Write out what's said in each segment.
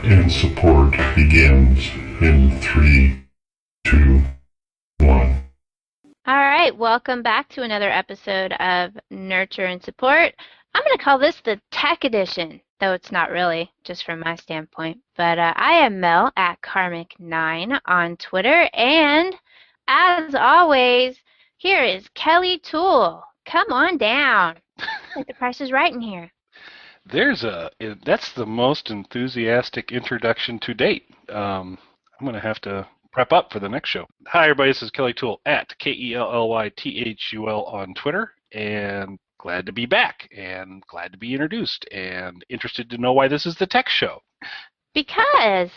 and support begins in 3, 2, 1. All right, welcome back to another episode of Nurture and Support. I'm going to call this the Tech Edition, though it's not really, just from my standpoint. But I am Mel at Karmic9 on Twitter, and as always, here is Kelly Toole. Come on down. Like the price is right in here. That's the most enthusiastic introduction to date. I'm going to have to prep up for the next show. Hi, everybody. This is Kelly Toole at KELLYTHUL on Twitter, and glad to be back, and glad to be introduced, and interested to know why this is the tech show. Because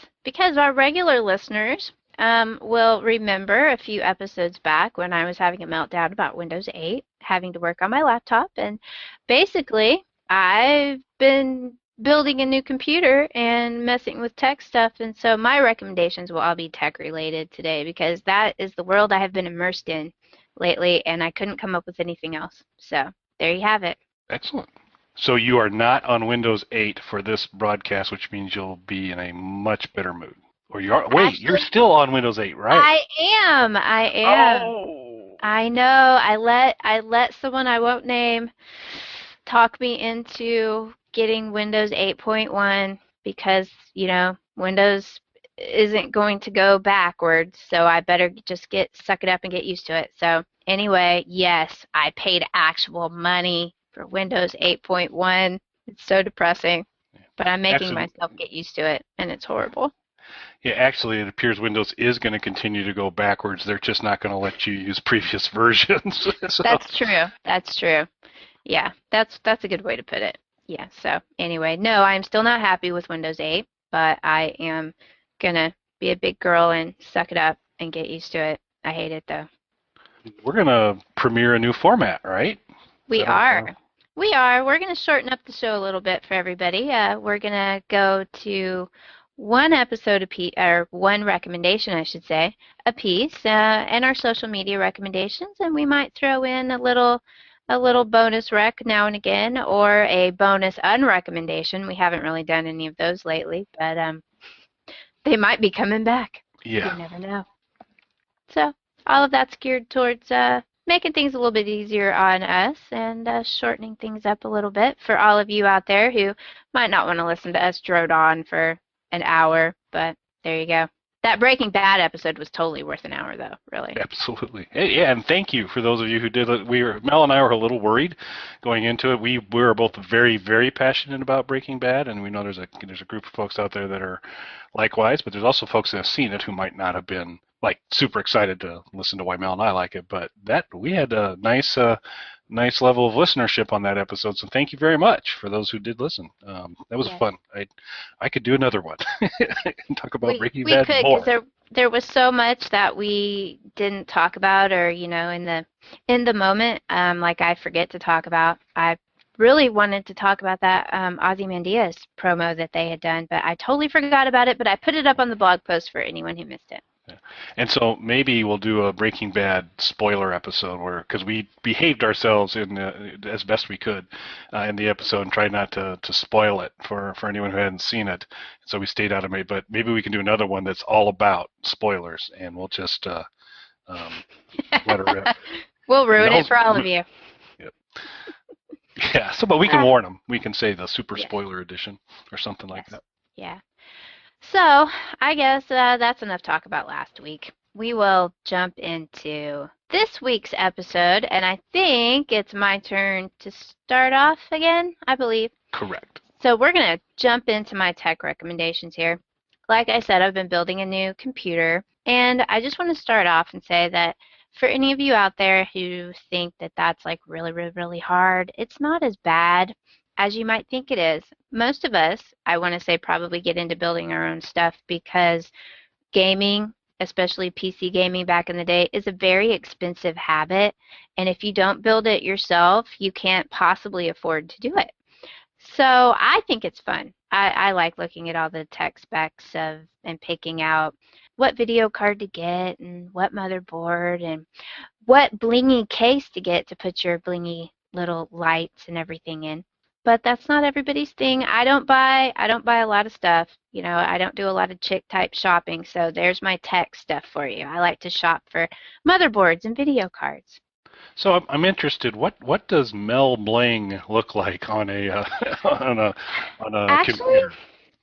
our regular listeners will remember a few episodes back when I was having a meltdown about Windows 8, having to work on my laptop, and basically I've been building a new computer and messing with tech stuff, and so my recommendations will all be tech related today because that is the world I have been immersed in lately, and I couldn't come up with anything else. So there you have it. Excellent. So you are not on Windows 8 for this broadcast, which means you'll be in a much better mood. Or you are. Wait, Actually, you're still on Windows 8, right? I am. Oh. I know. I let someone I won't name talk me into getting Windows 8.1 because, Windows isn't going to go backwards, so I better just suck it up and get used to it. So anyway, yes, I paid actual money for Windows 8.1. It's so depressing, but I'm making myself get used to it, and it's horrible. Yeah, actually, it appears Windows is going to continue to go backwards. They're just not going to let you use previous versions. So. That's true. Yeah, that's a good way to put it. Yeah, so anyway, no, I'm still not happy with Windows 8, but I am going to be a big girl and suck it up and get used to it. I hate it, though. We're going to premiere a new format, right? We are. We're going to shorten up the show a little bit for everybody. We're going to go to one episode a piece, or one recommendation, I should say, a piece, and our social media recommendations, and we might throw in a little bonus rec now and again, or a bonus unrecommendation. We haven't really done any of those lately, but they might be coming back. Yeah. You never know. So all of that's geared towards making things a little bit easier on us and shortening things up a little bit for all of you out there who might not want to listen to us drone on for an hour, but there you go. That Breaking Bad episode was totally worth an hour, though, really. Absolutely. Yeah, and thank you for those of you who did it. Mel and I were a little worried going into it. We were both very, very passionate about Breaking Bad, and we know there's a group of folks out there that are likewise, but there's also folks that have seen it who might not have been super excited to listen to why Mel and I like it. But we had a nice level of listenership on that episode, so thank you very much for those who did listen. That was fun. I could do another one and talk about Breaking Bad more. We could, because there was so much that we didn't talk about, or in the moment, like I forget to talk about. I really wanted to talk about that Ozymandias promo that they had done, but I totally forgot about it. But I put it up on the blog post for anyone who missed it. Yeah. And so maybe we'll do a Breaking Bad spoiler episode because we behaved ourselves as best we could in the episode and tried not to spoil it for anyone who hadn't seen it. So we stayed out of it. But maybe we can do another one that's all about spoilers, and we'll just let it rip. We'll ruin it for all of you. Yep. Yeah. But we can warn them. We can say the super spoiler edition or something like that. Yeah. So, I guess that's enough talk about last week. We will jump into this week's episode, and I think it's my turn to start off again, I believe. Correct. So we're going to jump into my tech recommendations here. Like I said, I've been building a new computer, and I just want to start off and say that for any of you out there who think that that's really, really, really hard, it's not as bad as you might think it is. Most of us, I want to say, probably get into building our own stuff because gaming, especially PC gaming back in the day, is a very expensive habit. And if you don't build it yourself, you can't possibly afford to do it. So I think it's fun. I like looking at all the tech specs and picking out what video card to get and what motherboard and what blingy case to get to put your blingy little lights and everything in. but that's not everybody's thing. I don't buy a lot of stuff. I don't do a lot of chick type shopping, so there's my tech stuff for you. I like to shop for motherboards and video cards. So I'm interested. What does Mel Bling look like on a on a Actually, computer?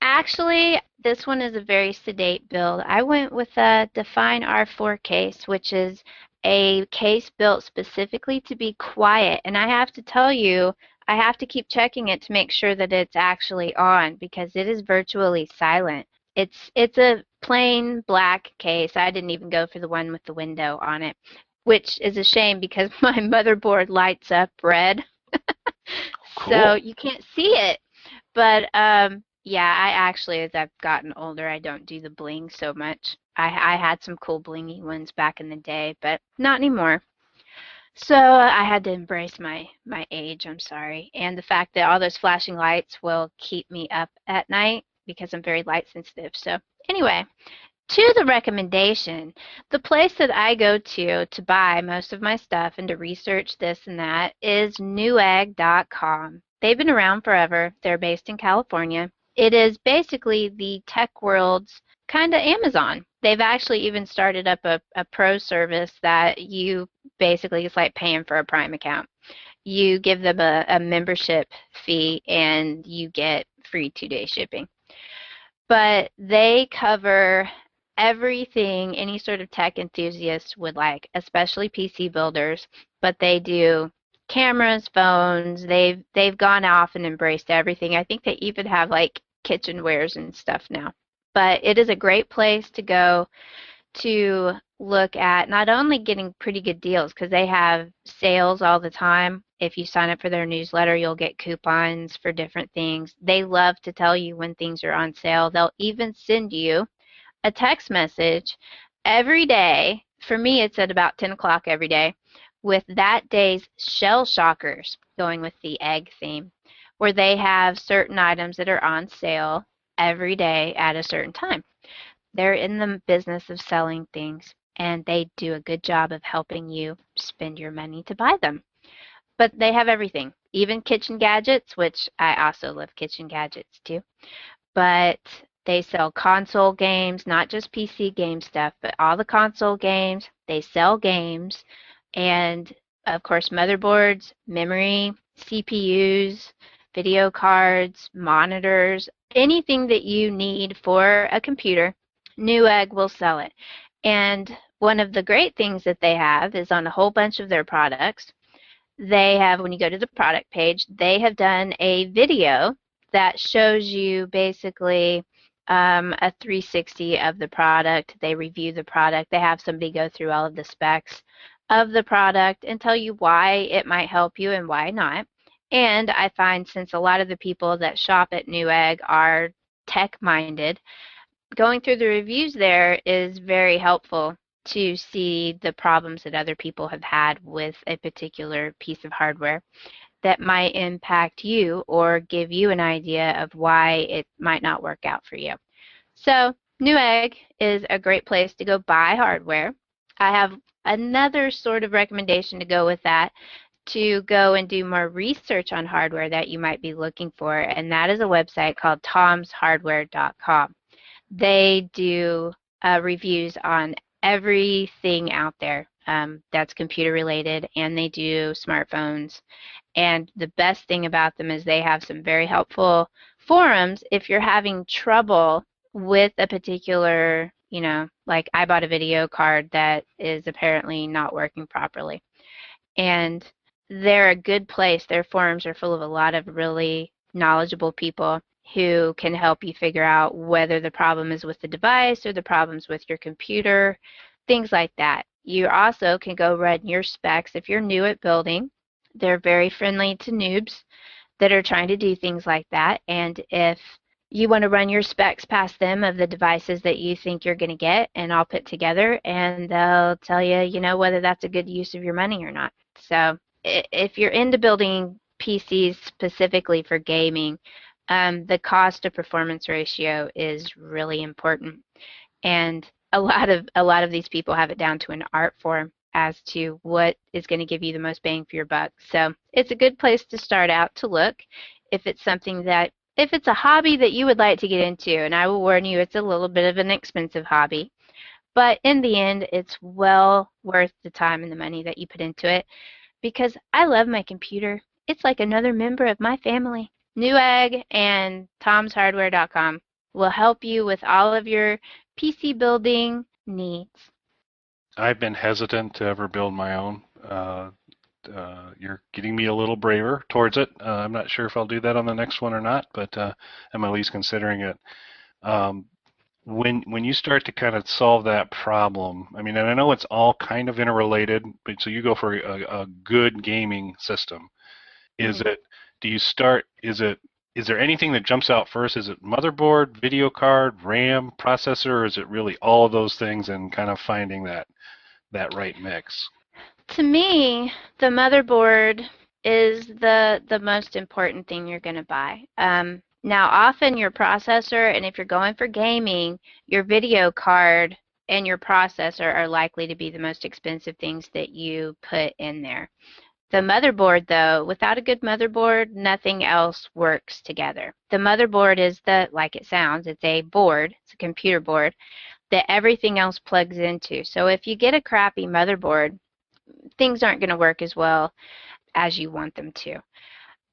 actually, this one is a very sedate build. I went with a Define R4 case, which is a case built specifically to be quiet. And I have to tell you, I have to keep checking it to make sure that it's actually on because it is virtually silent. It's a plain black case. I didn't even go for the one with the window on it, which is a shame because my motherboard lights up red, so Cool. you can't see it. But yeah, I actually, as I've gotten older, I don't do the bling so much. I had some cool blingy ones back in the day, but not anymore. So I had to embrace my age, I'm sorry, and the fact that all those flashing lights will keep me up at night because I'm very light sensitive. So anyway, to the recommendation, the place that I go to buy most of my stuff and to research this and that is Newegg.com. They've been around forever. They're based in California. It is basically the tech world's kind of Amazon. They've actually even started up a pro service that you basically, it's like paying for a Prime account. You give them a membership fee and you get free 2-day shipping. But they cover everything any sort of tech enthusiast would like, especially PC builders. But they do cameras, phones. They've gone off and embraced everything. I think they even have like kitchenwares and stuff now. But it is a great place to go to look at not only getting pretty good deals because they have sales all the time. If you sign up for their newsletter, you'll get coupons for different things. They love to tell you when things are on sale. They'll even send you a text message every day. For me, it's at about 10 o'clock every day with that day's shell shockers going with the egg theme, where they have certain items that are on sale every day at a certain time. They're in the business of selling things, and they do a good job of helping you spend your money to buy them. But they have everything, even kitchen gadgets, which I also love kitchen gadgets too. But they sell console games, not just PC game stuff, but all the console games. They sell games, and of course, motherboards, memory, CPUs, video cards, monitors, anything that you need for a computer, Newegg will sell it. And one of the great things that they have is on a whole bunch of their products, they have, when you go to the product page, they have done a video that shows you basically a 360 of the product. They review the product. They have somebody go through all of the specs of the product and tell you why it might help you and why not. And I find since a lot of the people that shop at Newegg are tech-minded, going through the reviews there is very helpful to see the problems that other people have had with a particular piece of hardware that might impact you or give you an idea of why it might not work out for you. So Newegg is a great place to go buy hardware. I have another sort of recommendation to go with that, to go and do more research on hardware that you might be looking for, and that is a website called tomshardware.com. They do reviews on everything out there that's computer related, and they do smartphones. And the best thing about them is they have some very helpful forums if you're having trouble with a particular, like I bought a video card that is apparently not working properly. And they're a good place. Their forums are full of a lot of really knowledgeable people who can help you figure out whether the problem is with the device or the problem's with your computer, things like that. You also can go run your specs if you're new at building. They're very friendly to noobs that are trying to do things like that. And if you want to run your specs past them of the devices that you think you're going to get and all put together, and they'll tell you, whether that's a good use of your money or not. So if you're into building PCs specifically for gaming, the cost to performance ratio is really important, and a lot of these people have it down to an art form as to what is going to give you the most bang for your buck. So it's a good place to start out to look. if it's something that, if it's a hobby that you would like to get into, and I will warn you, it's a little bit of an expensive hobby, but in the end, it's well worth the time and the money that you put into it because I love my computer. It's like another member of my family. Newegg and tomshardware.com will help you with all of your PC building needs. I've been hesitant to ever build my own. You're getting me a little braver towards it. I'm not sure if I'll do that on the next one or not, but I'm at least considering it. When you start to kind of solve that problem, I mean, and I know it's all kind of interrelated, but so you go for a good gaming system. Is it? Do you start? Is there anything that jumps out first? Is it motherboard, video card, RAM, processor, or is it really all of those things and kind of finding that right mix? To me, the motherboard is the most important thing you're going to buy. Now, often your processor, and if you're going for gaming, your video card and your processor are likely to be the most expensive things that you put in there. The motherboard, though, without a good motherboard, nothing else works together. The motherboard is like it sounds, it's a board, it's a computer board that everything else plugs into. So if you get a crappy motherboard, things aren't going to work as well as you want them to.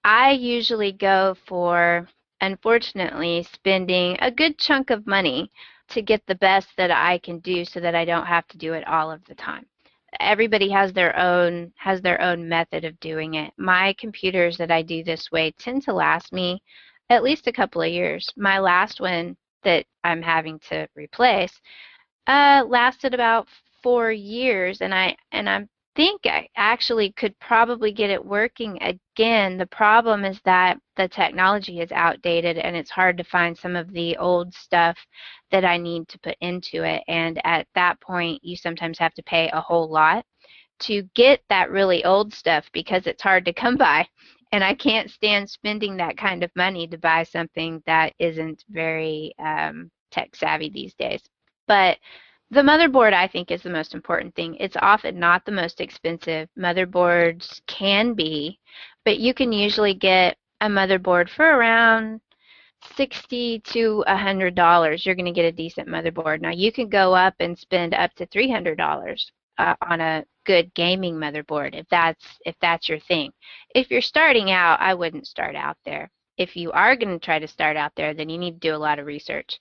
I usually go for, unfortunately, spending a good chunk of money to get the best that I can do so that I don't have to do it all of the time. Everybody has their own method of doing it. My computers that I do this way tend to last me at least a couple of years. My last one that I'm having to replace lasted about 4 years, and I think I actually could probably get it working again. The problem is that the technology is outdated and it's hard to find some of the old stuff that I need to put into it, and at that point you sometimes have to pay a whole lot to get that really old stuff because it's hard to come by, and I can't stand spending that kind of money to buy something that isn't very tech savvy these days. But the motherboard, I think, is the most important thing. It's often not the most expensive. Motherboards can be, but you can usually get a motherboard for around $60 to $100. You're going to get a decent motherboard. Now, you can go up and spend up to $300 on a good gaming motherboard if that's your thing. If you're starting out, I wouldn't start out there. If you are going to try to start out there, then you need to do a lot of research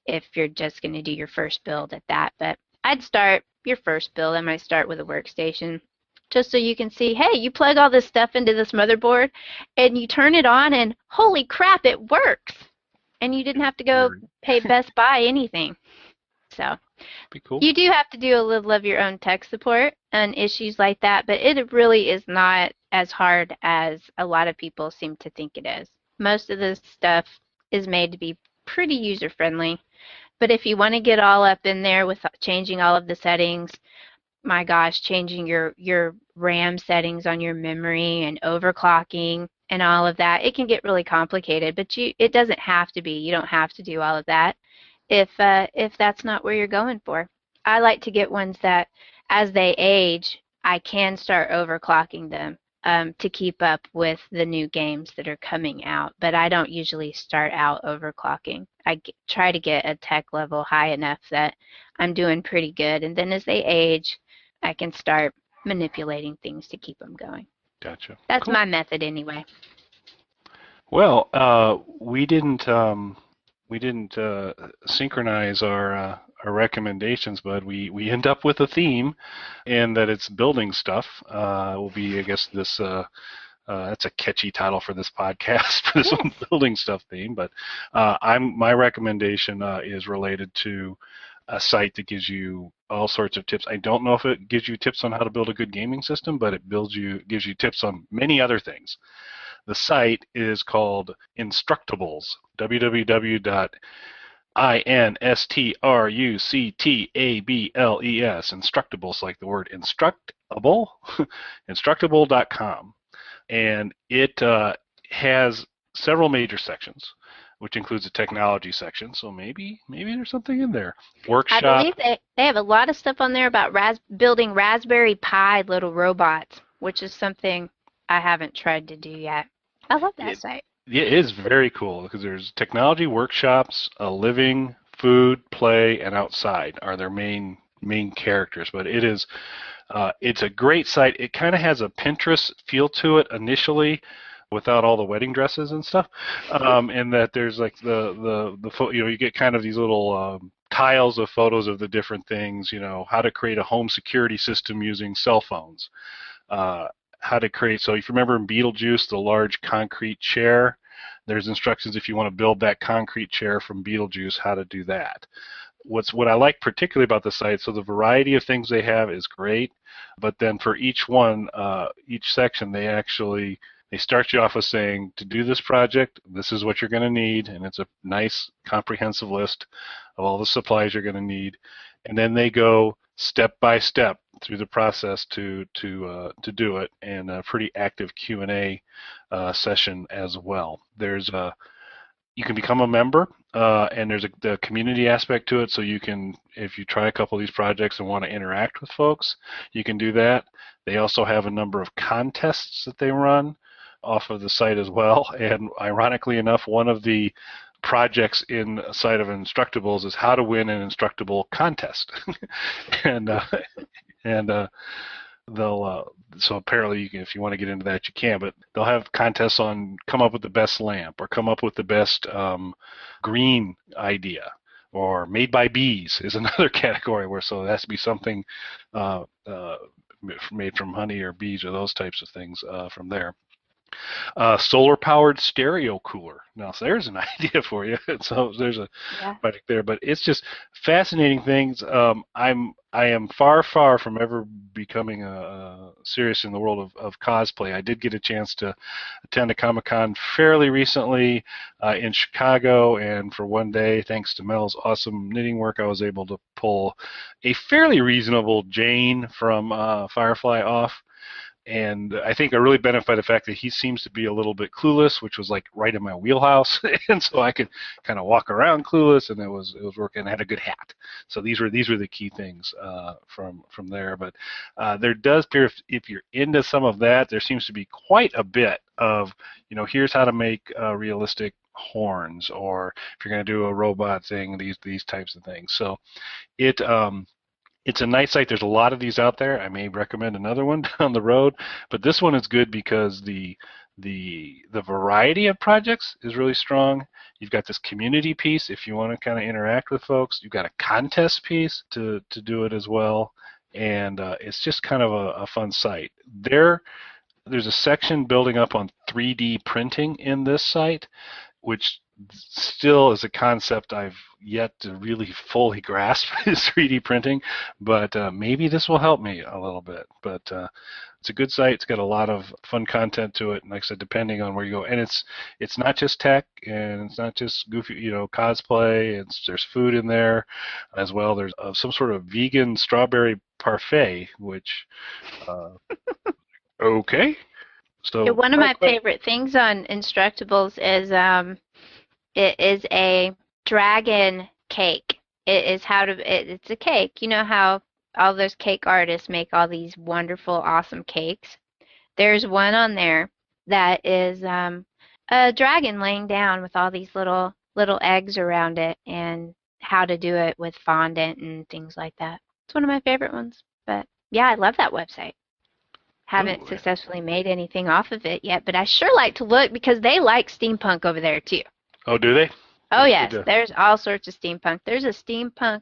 if you're just going to do your first build at that. But I'd start your first build. I might start with a workstation just so you can see, hey, you plug all this stuff into this motherboard and you turn it on and holy crap, it works. And you didn't have to go pay Best Buy anything. So Be cool. You do have to do a little of your own tech support on issues like that, but it really is not as hard as a lot of people seem to think it is. Most of this stuff is made to be pretty user-friendly. But if you want to get all up in there with changing all of the settings, my gosh, changing your RAM settings on your memory and overclocking and all of that, it can get really complicated, but it doesn't have to be. You don't have to do all of that if that's not where you're going for. I like to get ones that, as they age, I can start overclocking them to keep up with the new games that are coming out, but I don't usually start out overclocking. I try to get a tech level high enough that I'm doing pretty good, and then as they age, I can start manipulating things to keep them going. Gotcha. That's Cool. my method anyway. Well, we didn't synchronize our recommendations, but we end up with a theme, and that it's building stuff. Will be, I guess, this. That's a catchy title for this podcast, for this building stuff theme. But my recommendation is related to a site that gives you all sorts of tips. I don't know if it gives you tips on how to build a good gaming system, but it gives you tips on many other things. The site is called Instructables, www.instructables, Instructables, like the word instructable, instructable.com. And it has several major sections, which includes a technology section, so maybe there's something in there. Workshop. I believe they have a lot of stuff on there about building Raspberry Pi little robots, which is something I haven't tried to do yet. I love that site. it is very cool because there's technology workshops, living, food, play, and outside are their main characters. But it's a great site. It kind of has a Pinterest feel to it initially, without all the wedding dresses and stuff. And that there's like you get kind of these little tiles of photos of the different things. How to create a home security system using cell phones. How to create, so if you remember in Beetlejuice, the large concrete chair, there's instructions if you want to build that concrete chair from Beetlejuice, how to do that. What I like particularly about the site, so the variety of things they have is great, but then for each one, each section, they start you off with saying, to do this project, this is what you're going to need, and it's a nice comprehensive list of all the supplies you're going to need, and then they go step by step through the process to do it, and a pretty active Q&A session as well. You can become a member, and there's the community aspect to it, so you can, if you try a couple of these projects and want to interact with folks, you can do that. They also have a number of contests that they run off of the site as well, and ironically enough, one of the projects inside of Instructables is how to win an Instructable contest. and they'll so apparently if you want to get into that, you can, but they'll have contests on come up with the best lamp, or come up with the best green idea, or made by bees is another category, where so it has to be something made from honey or bees or those types of things from there. Solar-powered stereo cooler. Now, so there's an idea for you. So there's a project there, but it's just fascinating things. I am far from ever becoming serious in the world of cosplay. I did get a chance to attend a Comic-Con fairly recently in Chicago, and for one day, thanks to Mel's awesome knitting work, I was able to pull a fairly reasonable Jane from Firefly off. And I think I really benefit by the fact that he seems to be a little bit clueless, which was like right in my wheelhouse, and so I could kind of walk around clueless, and it was working. I had a good hat, so these were the key things from there. But there does appear, if you're into some of that, there seems to be quite a bit of, here's how to make realistic horns, or if you're going to do a robot thing, these types of things. So it's a nice site. There's a lot of these out there. I may recommend another one down the road, but this one is good because the variety of projects is really strong. You've got this community piece if you want to kind of interact with folks. You've got a contest piece to do it as well, and it's just kind of a fun site. There's a section building up on 3D printing in this site, which still is a concept I've yet to really fully grasp, is 3D printing, but maybe this will help me a little bit. But it's a good site. It's got a lot of fun content to it, and like I said, depending on where you go. And it's not just tech, and it's not just goofy, cosplay. There's food in there as well. There's some sort of vegan strawberry parfait, which okay. So one of my favorite things on Instructables is it is a dragon cake. It's a cake. You know how all those cake artists make all these wonderful, awesome cakes? There's one on there that is a dragon laying down with all these little eggs around it, and how to do it with fondant and things like that. It's one of my favorite ones. But yeah, I love that website. Haven't successfully made anything off of it yet, but I sure like to look because they like steampunk over there too. Oh, do they? Oh, yes. There's all sorts of steampunk. There's a steampunk,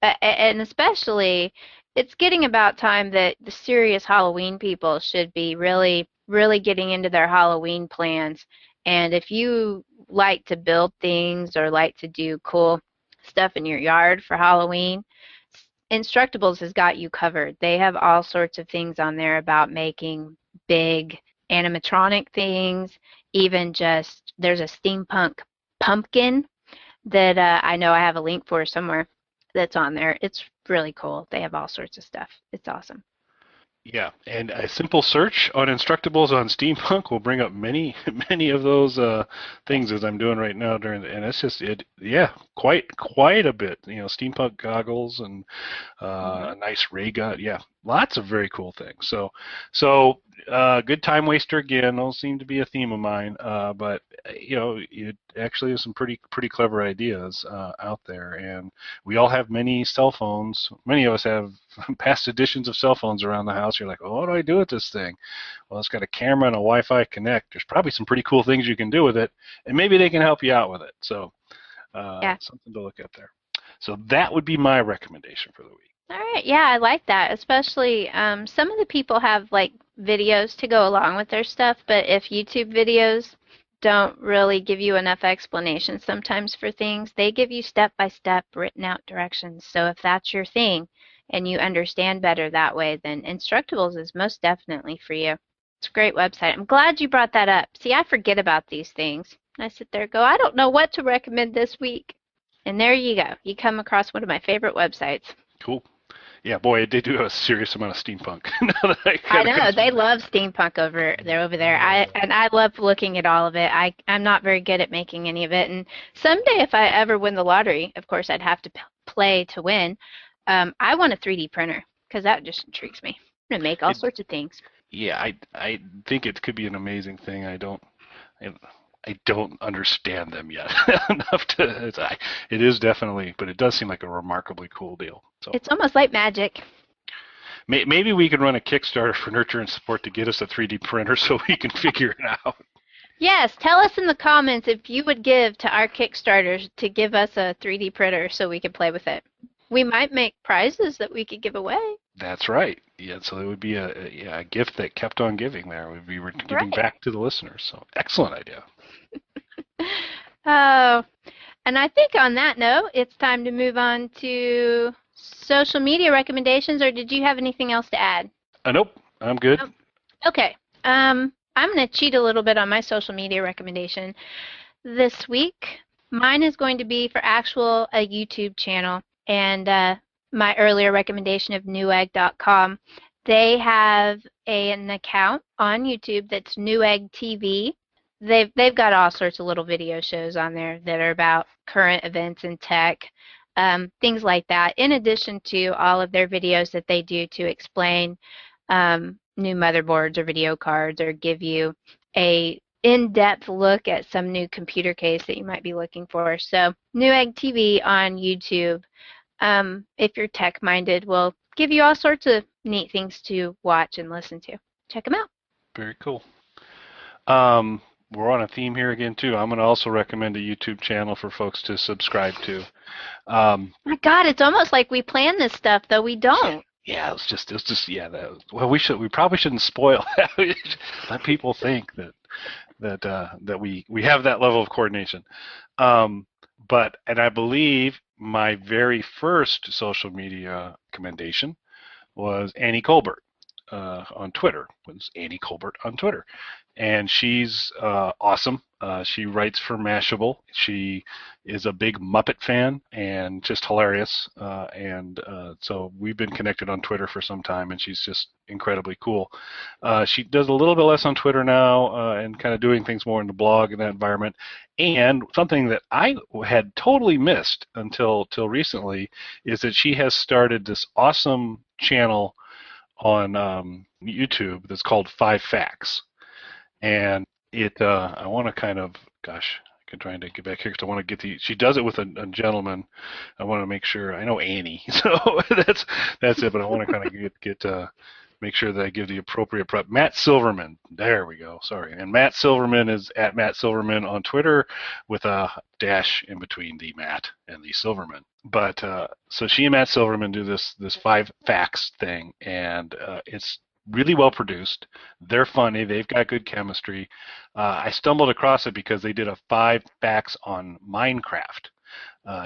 and especially, it's getting about time that the serious Halloween people should be really, really getting into their Halloween plans. And if you like to build things or like to do cool stuff in your yard for Halloween, Instructables has got you covered. They have all sorts of things on there about making big animatronic things. Even just, there's a steampunk pumpkin that I know I have a link for somewhere that's on there. It's really cool. They have all sorts of stuff. It's awesome. Yeah, and a simple search on Instructables on steampunk will bring up many of those things, as I'm doing right now and it's just quite a bit. Steampunk goggles and a nice ray gun. Yeah, lots of very cool things. So good time waster again. Those seem to be a theme of mine. But it actually is some pretty clever ideas out there, and we all have many cell phones. Many of us have past editions of cell phones around the house. You're like, oh, what do I do with this thing? Well, it's got a camera and a Wi-Fi connect. There's probably some pretty cool things you can do with it, and maybe they can help you out with it. So Yeah. something to look at there. So that would be my recommendation for the week. All right, yeah, I like that. Especially some of the people have like videos to go along with their stuff, but if YouTube videos don't really give you enough explanation sometimes for things, they give you step-by-step written out directions. So if that's your thing and you understand better that way, then Instructables is most definitely for you. It's a great website. I'm glad you brought that up. See, I forget about these things. I sit there and go, I don't know what to recommend this week. And there you go. You come across one of my favorite websites. Cool. Yeah, boy, they do have a serious amount of steampunk. I know they love steampunk over there. I love looking at all of it. I'm not very good at making any of it. And someday, if I ever win the lottery, of course, I'd have to play to win. I want a 3D printer because that just intrigues me. I'm gonna make all sorts of things. Yeah, I think it could be an amazing thing. I don't understand them yet enough to. It is definitely, but it does seem like a remarkably cool deal. So it's almost like magic. Maybe we can run a Kickstarter for Nurture and Support to get us a 3D printer so we can figure it out. Yes, tell us in the comments if you would give to our Kickstarter to give us a 3D printer so we could play with it. We might make prizes that we could give away. That's right. Yeah, so it would be a gift that kept on giving there. We were giving back to the listeners. So excellent idea. Oh, and I think on that note, it's time to move on to social media recommendations, or did you have anything else to add? Nope, I'm good. Nope. Okay. I'm going to cheat a little bit on my social media recommendation this week. Mine is going to be for a YouTube channel, and my earlier recommendation of Newegg.com. They have an account on YouTube that's Newegg TV. They've got all sorts of little video shows on there that are about current events in tech, things like that, in addition to all of their videos that they do to explain new motherboards or video cards or give you a in-depth look at some new computer case that you might be looking for. So Newegg TV on YouTube, if you're tech-minded, will give you all sorts of neat things to watch and listen to. Check them out. Very cool. We're on a theme here again too. I'm going to also recommend a YouTube channel for folks to subscribe to. My God, it's almost like we plan this stuff, though we don't. Yeah, it was just yeah. We probably shouldn't spoil that. Let people think that we have that level of coordination. But I believe my very first social media recommendation was Annie Colbert on Twitter. It was Annie Colbert on Twitter. And she's awesome. She writes for Mashable. She is a big Muppet fan and just hilarious. So we've been connected on Twitter for some time, and she's just incredibly cool. She does a little bit less on Twitter now and kind of doing things more in the blog and that environment. And something that I had totally missed until recently is that she has started this awesome channel on YouTube that's called 5 Facts. And I want to kind of, gosh, I'm trying to get back here because I want to get she does it with a gentleman. I want to make sure, I know Annie, so that's it, but I want to kind of make sure that I give the appropriate prep. Matt Silverman, there we go, sorry. And Matt Silverman is at Matt Silverman on Twitter with a dash in between the Matt and the Silverman. But so she and Matt Silverman do this 5 Facts thing, and it's really well produced. They're funny. They've got good chemistry. I stumbled across it because they did a 5 Facts on Minecraft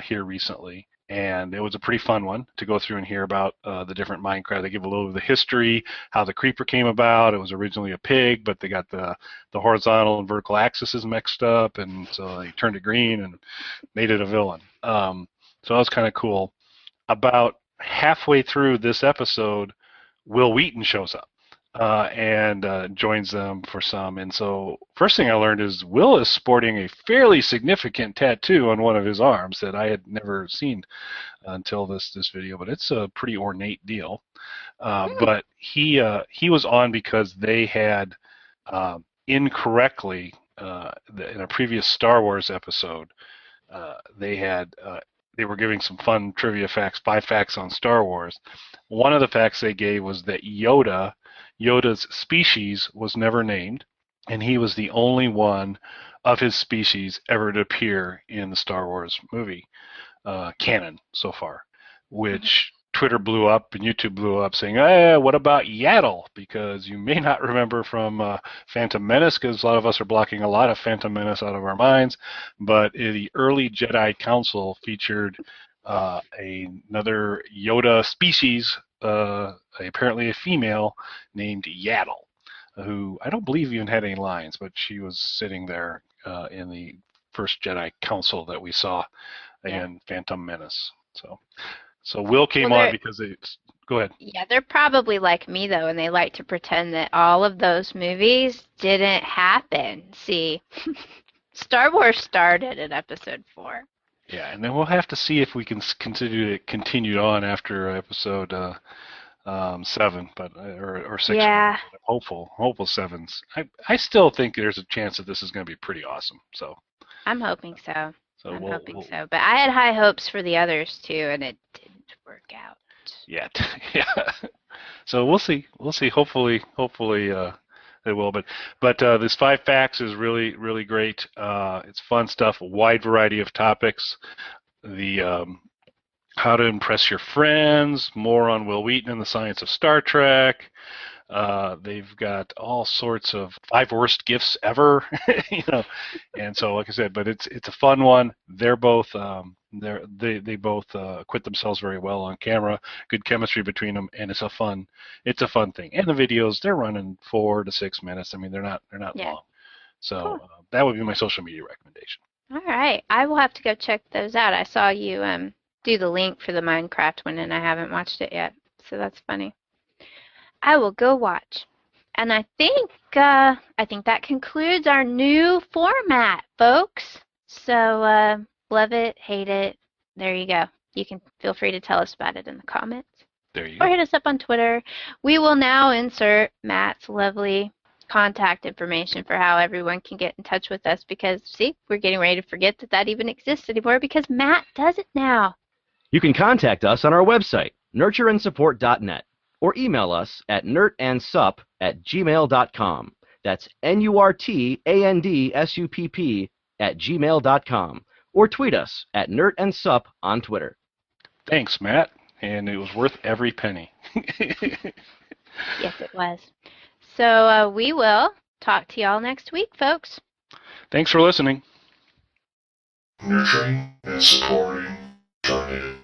here recently, and it was a pretty fun one to go through and hear about the different Minecraft. They give a little of the history, how the creeper came about. It was originally a pig, but they got the horizontal and vertical axes mixed up, and so they turned it green and made it a villain. So that was kind of cool. About halfway through this episode, Will Wheaton shows up. and joins them for some. And so, first thing I learned is Will is sporting a fairly significant tattoo on one of his arms that I had never seen until this video, but it's a pretty ornate deal. But he was on because they had incorrectly in a previous Star Wars episode they were giving some fun trivia facts, 5 facts on Star Wars. One of the facts they gave was that Yoda's species was never named, and he was the only one of his species ever to appear in the Star Wars movie canon so far, which Twitter blew up and YouTube blew up saying, what about Yaddle? Because you may not remember from Phantom Menace, because a lot of us are blocking a lot of Phantom Menace out of our minds, but the early Jedi Council featured another Yoda species, apparently a female, named Yaddle, who I don't believe even had any lines, but she was sitting there in the first Jedi Council that we saw in Phantom Menace. So Will came on because go ahead. Yeah, they're probably like me, though, and they like to pretend that all of those movies didn't happen. See, Star Wars started in Episode 4. Yeah, and then we'll have to see if we can continue on after Episode 7, or 6. Yeah. Hopeful 7s. I still think there's a chance that this is going to be pretty awesome. So I'm hoping so. I'm we'll, hoping so. But I had high hopes for the others too, and it didn't work out. Yeah. So we'll see. Hopefully they will. But this 5 facts is really, really great. It's fun stuff. A wide variety of topics. The how to impress your friends. More on Will Wheaton and the science of Star Trek. They've got all sorts of 5 worst gifts ever, and so like I said, but it's a fun one. They're both they both acquit themselves very well on camera. Good chemistry between them, and it's a fun thing. And the videos, they're running 4 to 6 minutes. I mean, they're not long. So cool. That would be my social media recommendation. All right, I will have to go check those out. I saw you do the link for the Minecraft one, and I haven't watched it yet, so that's funny. I will go watch. And I think that concludes our new format, folks. So love it, hate it. There you go. You can feel free to tell us about it in the comments. There you go. Or hit us up on Twitter. We will now insert Matt's lovely contact information for how everyone can get in touch with us, because, see, we're getting ready to forget that even exists anymore because Matt does it now. You can contact us on our website, nurtureandsupport.net. or email us at nurtandsupp@gmail.com. That's NURTANDSUPP@gmail.com. Or tweet us at nurtandsupp on Twitter. Thanks, Matt. And it was worth every penny. Yes, it was. So we will talk to y'all next week, folks. Thanks for listening. Nurturing and supporting. Darn it.